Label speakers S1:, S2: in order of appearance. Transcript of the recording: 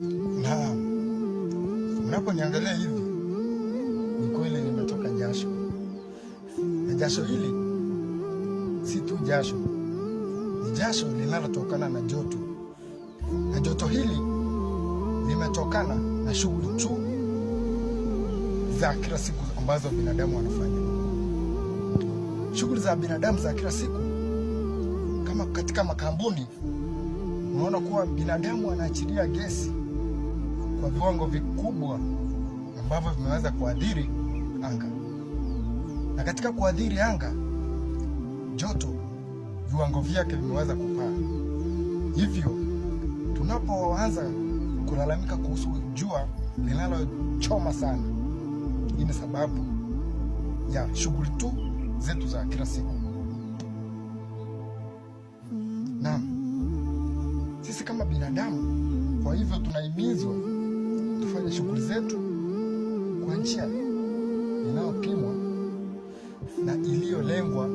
S1: Na unaponiangalia hivi, ni kweli nimetoka jasho, na jasho hili si tu jasho, ni jasho linalotokana na joto, na joto hili limetokana na shughuli tu za kila siku ambazo binadamu wanafanya. Shughuli za binadamu za kila siku, kama katika makampuni, unaona kuwa binadamu wanaachilia gesi kwa viwango vikubwa ambavyo vimeweza kuadhiri anga. Na katika kuadhiri anga, joto viwango vyake vimeweza kupaa. Hivyo tunapoanza kulalamika kuhusu jua linalochoma sana, hii ni sababu ya shughuli tu zetu za kila siku. Naam, sisi kama binadamu, kwa hivyo tunahimizwa tufanye shughuli zetu kwa njia inayopimwa na iliyolengwa